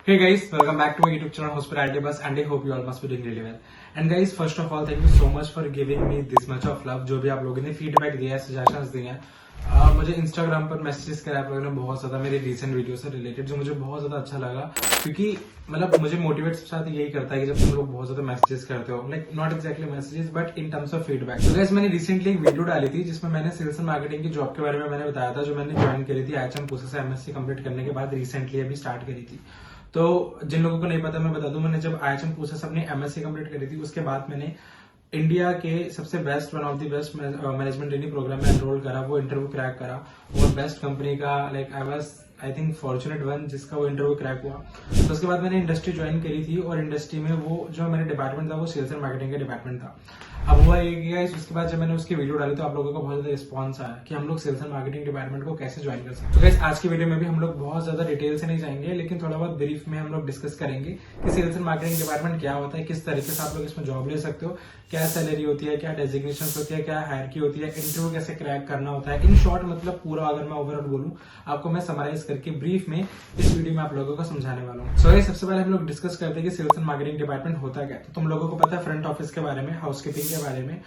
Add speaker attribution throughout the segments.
Speaker 1: Hey guys, welcome back to my YouTube channel Hospitality Bus and I hope you all must be doing really well. And guys, first of all, thank you so much for giving me this much of love. जो भी आप लोगों ने feedback दिया है, suggestions दिए हैं, मुझे इंस्टाग्राम पर मैसेजेस करा आप लोगों ने बहुत ज्यादा मेरे रिसेंट वीडियो से रिलेटेड, जो मुझे बहुत ज्यादा अच्छा लगा क्योंकि मतलब मुझे मोटिवेट साथ यही करता है कि जब तुम लोग बहुत ज्यादा मैसेजेस करते हो, like not exactly messages but in terms of feedback. तो गाइस, मैंने रिसेंटली एक वीडियो डाली थी जिसमें मैंने सेल्स एंड मार्केटिंग की जॉब के बारे में मैंने बताया था, जो मैंने ज्वाइन करी थी IHM पूसा से MSc कंप्लीट करने के बाद रिसेंटली अभी स्टार्ट करी थी। तो जिन लोगों को नहीं पता मैं बता दूं, मैंने जब IHM पूसा से अपनी MSc कंप्लीट करी थी उसके बाद मैंने इंडिया के सबसे best one of the best management training program में एनरोल करा, वो इंटरव्यू क्रैक करा और बेस्ट कंपनी का like I think fortunate one जिसका वो इंटरव्यू क्रैक हुआ। तो उसके बाद मैंने इंडस्ट्री ज्वाइन करी थी और इंडस्ट्री में वो जो मेरा डिपार्टमेंट था वो सेल्स एंड मार्केटिंग का डिपार्टमेंट था। अब हुआ ये गाइस, उसके बाद जब मैंने उसकी वीडियो डाली तो आप लोगों को बहुत ज्यादा रिस्पॉन्स आया कि हम लोग सेल्स एंड मार्केटिंग डिपार्टमेंट को कैसे ज्वाइन कर सकते हैं। तो गाइस, आज की वीडियो में भी हम लोग बहुत ज्यादा डिटेल से नहीं जाएंगे, लेकिन थोड़ा बहुत ब्रीफ में हम लोग डिस्कस करेंगे कि सेल्स एंड मार्केटिंग डिपार्टमेंट क्या होता है, किस तरीके से आप लोग इसमें जॉब ले सकते हो, क्या सैलरी होती है, क्या डेजिग्नेशन होती है, क्या हायरकी होती है, इंटरव्यू कैसे क्रैक करना होता है। इन शॉर्ट मतलब पूरा अगर मैं ओवरऑल बोलूं आपको, मैं समराइज करके ब्रीफ में इस वीडियो में आप लोगों को समझाने वाला हूँ। सो सबसे पहले हम लोग डिस्कस करते हैं कि सेल्स एंड मार्केटिंग डिपार्टमेंट होता क्या है। तो तुम लोगों को पता है फ्रंट ऑफिस के बारे में, हाउसकीपिंग के बारे में,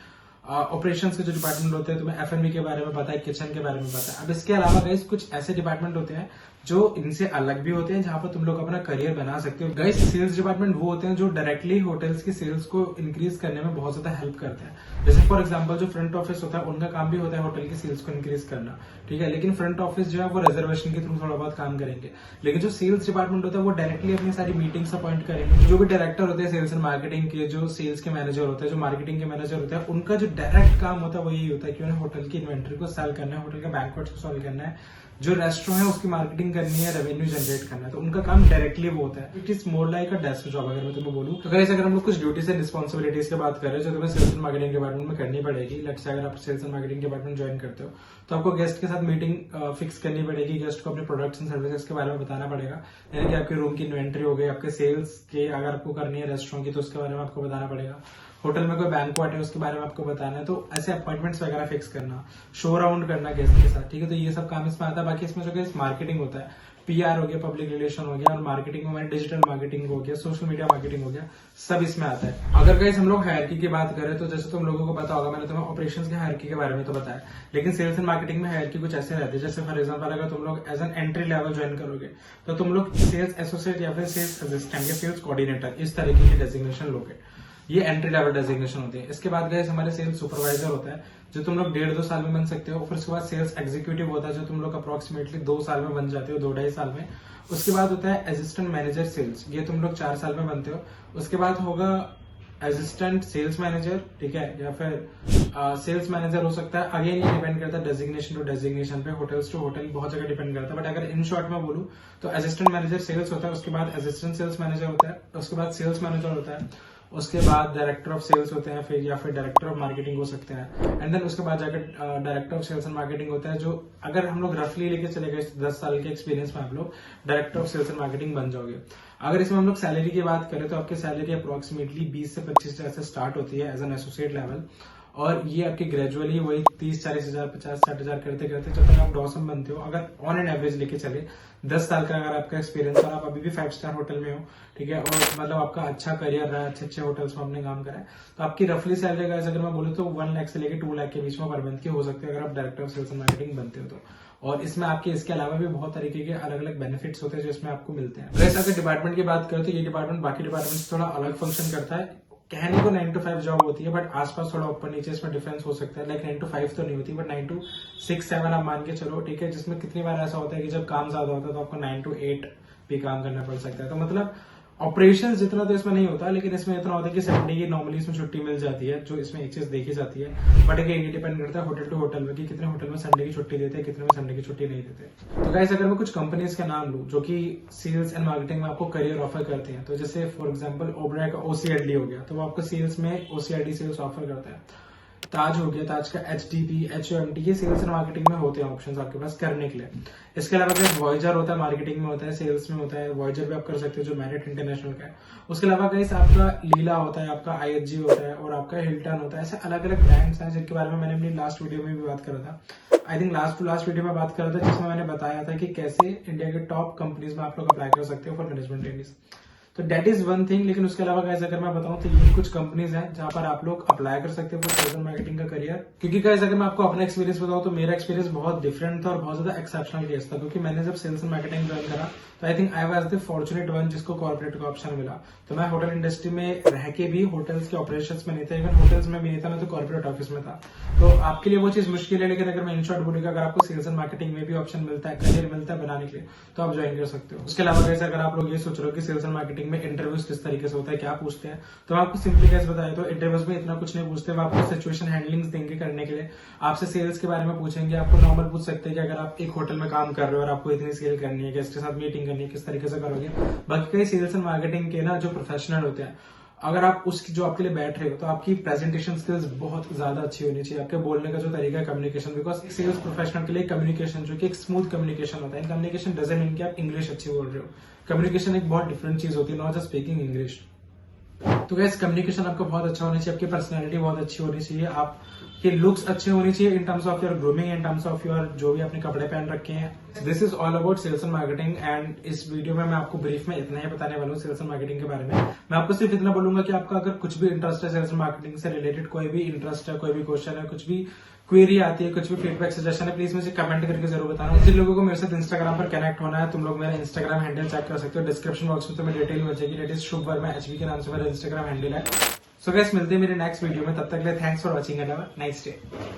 Speaker 1: ऑपरेशंस के जो डिपार्टमेंट होते हैं, तुम्हें F&B के बारे में पता है, किचन के बारे में पता है। अब इसके अलावा गाइस कुछ ऐसे डिपार्टमेंट होते हैं जो इनसे अलग भी होते हैं, जहां पर तुम लोग अपना करियर बना सकते हो। गाइस, सेल्स डिपार्टमेंट वो होते हैं जो डायरेक्टली होटल्स की सेल्स को इंक्रीज करने में बहुत ज्यादा हेल्प करते हैं। जैसे फॉर एग्जांपल जो फ्रंट ऑफिस होता है उनका काम भी होता है होटल की सेल्स को इंक्रीज करना, ठीक है। लेकिन फ्रंट ऑफिस जो है वो रिजर्वेशन के थ्रू थोड़ा बहुत काम करेंगे, लेकिन जो सेल्स डिपार्टमेंट होता है वो डायरेक्टली अपनी सारी मीटिंग्स अपॉइंट करेंगे। जो भी डायरेक्टर होते हैं सेल्स एंड मार्केटिंग के, जो सेल्स के मैनेजर होते हैं, जो मार्केटिंग के मैनेजर होते हैं, उनका जो डायरेक्ट काम होता है वो यही होता है कि उन्हें होटल की इन्वेंट्री को सेल करना है, होटल के बैंक्वेट्स को सेल करना है, जो रेस्टोरेंट है उसकी मार्केटिंग करनी है, रेवेन्यू जनरेट करना है। तो उनका काम डायरेक्टली वो होता है। It is more like a desk job अगर मैं तुम्हें बोलूं तो। गाइस, अगर हम लोग कुछ ड्यूटीज एंड रिस्पॉन्सिबिलिटीज की बात करें जो तुम्हें सेल्स एंड मार्केटिंग डिपार्टमेंट में करनी पड़ेगी। लेट्स से अगर आप sales and marketing department join करते हो तो आपको गेस्ट के साथ मीटिंग फिक्स करनी पड़ेगी, गेस्ट को अपने प्रोडक्ट्स एंड सर्विसेज के बारे में बताना पड़ेगा, यानी कि आपके रूम की इन्वेंट्री हो गई, आपके सेल्स के अगर आपको करनी है रेस्टोरेंट की तो उसके बारे में आपको बताना पड़ेगा, होटल में कोई बैंक्वेट है उसके बारे में आपको बताना है। तो ऐसे अपॉइंटमेंट्स वगैरह फिक्स करना, शो राउंड करना गेस्ट के साथ, ठीक है। तो ये सब काम इसमें आता है। बाकी इसमें जो मार्केटिंग होता है, PR हो गया, पब्लिक रिलेशन हो गया, और मार्केटिंग में डिजिटल मार्केटिंग हो गया, सोशल मीडिया मार्केटिंग हो गया, सब इसमें आता है। अगर गाइस हम लोग हायरकी की बात करें तो जैसे तुम लोगों को पता होगा, मैंने तुम्हें ऑपरेशंस की हायरकी के बारे में तो बताया, लेकिन सेल्स एंड मार्केटिंग में हायरकी कुछ ऐसे रहती है। जैसे फॉर एग्जांपल अगर तुम लोग as an entry level join करोगे तो तुम लोग सेल्स एसोसिएट या फिर सेल्स असिस्टेंट या सेल्स कोऑर्डिनेटर इस तरीके की डेजिग्नेशन लोगे। ये एंट्री लेवल डेजिग्नेशन होती है। इसके बाद गाइस हमारे सेल्स सुपरवाइजर होता है जो तुम लोग 1.5-2 साल में बन सकते हो। फिर उसके बाद सेल्स एग्जीक्यूटिव होता है जो तुम लोग अप्रोक्सीमेटली 2 साल में बन जाते हो, 2-2.5 साल में। उसके बाद होता है असिस्टेंट मैनेजर सेल्स, ये तुम लोग 4 साल में बनते हो। उसके बाद होगा असिस्टेंट सेल्स मैनेजर, ठीक है, या फिर सेल्स मैनेजर हो सकता है। अगेन ये डिपेंड करता है डेजिग्नेशन टू डेजिग्नेशन पे, होटल्स टू होटल बहुत जगह डिपेंड करता है। बट अगर इन शॉर्ट में बोलूं तो असिस्टेंट मैनेजर सेल्स होता है, उसके बाद असिस्टेंट सेल्स मैनेजर होता है, उसके बाद सेल्स मैनेजर होता है, उसके बाद डायरेक्टर ऑफ सेल्स होते हैं, फिर या फिर डायरेक्टर ऑफ मार्केटिंग हो सकते हैं, एंड देन उसके बाद जाकर director of sales and marketing होता है। जो अगर हम लोग रफली लेके चले गए 10 साल के एक्सपीरियंस में आप लोग director of sales and marketing बन जाओगे। अगर इसमें हम लोग सैलरी की बात करें तो आपकी सैलरी अप्रोक्सीमेटली 20 से 25 हजार से स्टार्ट होती है एज एन एसोसिएट लेवल, और ये आपकी ग्रेजुअली वही 30-40 हजार, 50-60 हजार करते करते जब तक आप डॉसन बनते हो। अगर ऑन एन एवरेज लेके चले 10 साल का अगर आपका एक्सपीरियंस और आप अभी भी 5 स्टार होटल में हो, ठीक है, और मतलब आपका अच्छा करियर रहा है, अच्छे अच्छे होटल्स में आपने काम करा है, तो आपकी रफली सैलरी का अगर मैं बोलूँ तो 1 लाख से लेकर 2 लाख के बीच में पर मंथ की हो सकती है अगर आप director of sales and marketing बनते हो तो। और इसमें आपके इसके अलावा भी बहुत तरीके के अलग अलग बेनिफिट्स होते हैं जो इसमें आपको मिलते हैं। वैसे अगर डिपार्टमेंट की बात करें तो ये डिपार्टमेंट बाकी डिपार्टमेंट से थोड़ा अलग फंक्शन करता है। कहने को 9 to 5 जॉब होती है, बट आसपास थोड़ा ऊपर नीचे इसमें डिफरेंस हो सकता है। लाइक 9 to 5 तो नहीं होती, बट 9 to 6-7 आप मान के चलो, ठीक है। जिसमें कितनी बार ऐसा होता है कि जब काम ज्यादा होता है तो आपको 9 to 8 भी काम करना पड़ सकता है। तो मतलब ऑपरेशन जितना तो इसमें नहीं होता, लेकिन इसमें इतना होता है कि संडे की नॉर्मली इसमें छुट्टी मिल जाती है, जो इसमें एक चीज देखी जाती है। बट अगेन ये डिपेंड करता है होटल टू होटल में कि कितने होटल में संडे की छुट्टी देते हैं, कितने में संडे की छुट्टी नहीं देते। तो गाइस, अगर मैं कुछ कंपनीज का नाम लूं जो कि सेल्स एंड मार्केटिंग में आपको करियर ऑफर करते हैं, तो जैसे फॉर एग्जाम्पल ओबराय का OCLD हो गया, तो वो आपको सेल्स में OCLD सेल्स ऑफर करता है। ताज हो गया, ताज का HDP, HOMT, ये सेल्स एंड मार्केटिंग में होते हैं ऑप्शंस आपके पास करने के लिए। इसके अलावा गाइस वॉयजर होता है, मार्केटिंग में होता है, सेल्स में होता है, वॉयजर भी आप कर सकते हो जो मेरिट इंटरनेशनल का है। उसके अलावा गाइस आपका लीला होता है, आपका IHG होता है और आपका हिल्टन होता है। ऐसे अलग अलग ब्रांड्स हैं जिनके बारे में मैंने अपनी लास्ट वीडियो में भी बात करा था। आई थिंक लास्ट वीडियो में बात कर रहा था जिसमें मैंने बताया था कि कैसे इंडिया के टॉप कंपनीज में आप लोग अप्लाई कर सकते हो फॉर मैनेजमेंट ट्रेनिंग। तो डेट इज वन थिंग। लेकिन उसके अलावा गाइस अगर मैं बताऊं तो ये कुछ कंपनीज हैं जहां पर आप लोग अप्लाई कर सकते हो फॉर सेल्स एंड मार्केटिंग का करियर। क्योंकि गाइस अगर मैं आपको अपना एक्सपीरियंस बताऊं तो मेरा एक्सपीरियंस बहुत डिफरेंट था और बहुत ज्यादा एक्सेप्शनल केस था। क्योंकि मैंने जब सेल्स एंड मार्केटिंग ज्वाइन करा तो I think I was the fortunate one जिसको कॉर्पोरेट का ऑप्शन मिला। तो मैं होटल इंडस्ट्री में रह के भी होटल्स के ऑपरेशंस में नहीं था, इवन होटल्स में भी नहीं था, मैं तो कॉर्पोरेट ऑफिस में था। तो आपके लिए वो चीज मुश्किल है। लेकिन अगर मैं इन शॉर्ट बोलूंगा, अगर आपको सेल्स एंड मार्केटिंग में भी ऑप्शन मिलता है, करियर मिलता है बनाने के लिए, तो आप ज्वाइन कर सकते हो। उसके अलावा गाइस अगर आप लोग ये सोच रहे हो कि सेल्स एंड मार्केटिंग में इंटरव्यूज किस तरीके से होता है, क्या पूछते हैं, तो मैं आपको सिंपली कैसे बताया तो इंटरव्यूज में इतना कुछ नहीं पूछते। वो आपको सिचुएशन हैंडलिंग देंगे करने के लिए, आपसे सेल्स के बारे में पूछेंगे। आपको नॉर्मल पूछ सकते हैं कि अगर आप एक होटल में काम कर रहे हो और आपको इतनी सेल करनी है, गेस्ट के साथ मीटिंग करनी है, किस तरीके से करोगे। बाकी कई सेल्स एंड मार्केटिंग के ना जो प्रोफेशनल होते हैं, अगर आप उसकी जो आपके लिए बैठ रहे हो तो आपकी प्रेजेंटेशन स्किल्स बहुत ज्यादा अच्छी होनी चाहिए। आपके बोलने का जो तरीका है, कम्युनिकेशन, बिकॉज एक सेल्स प्रोफेशनल के लिए कम्युनिकेशन जो कि एक स्मूथ कम्युनिकेशन होता है। कम्युनिकेशन डजंट मीन कि आप इंग्लिश अच्छी बोल रहे हो। कम्युनिकेशन एक बहुत डिफरेंट चीज होती है, नॉट जस्ट स्पीकिंग इंग्लिश। तो गैस कम्युनिकेशन आपका बहुत अच्छा होना चाहिए, आपकी पर्सनैलिटी बहुत अच्छी होनी चाहिए, आपके लुक्स अच्छे होने चाहिए in terms of your grooming, in terms of your जो भी आपने कपड़े पहन रखे हैं। This is all about sales and marketing. And इस वीडियो में मैं आपको ब्रीफ में इतना ही बताने वाला हूँ सेल्स एंड मार्केटिंग के बारे में। मैं आपको सिर्फ इतना बोलूंगा कि आपका अगर कुछ भी इंटरेस्ट है सेल्स एंड मार्केटिंग से रिलेटेड, कोई भी इंटरेस्ट है, कोई भी क्वेश्चन है, कुछ भी क्वेरी आती है, कुछ भी फीडबैक सजेशन है, प्लीज मुझे कमेंट करके जरूर बताना। जिन लोगों को मेरे साथ इंस्टाग्राम पर कनेक्ट होना है, तुम लोग मेरा इंस्टाग्राम हैंडल चेक कर सकते हो, डिस्क्रिप्शन बॉक्स में तुम्हें डिटेल मिल जाएगी। That is Shubh Verma HB के नाम से मेरा इंस्टाग्राम हैंडल है। सो गाइस मिलते हैं मेरे नेक्स्ट वीडियो में, तब तक के लिए thanks for watching and have a nice day.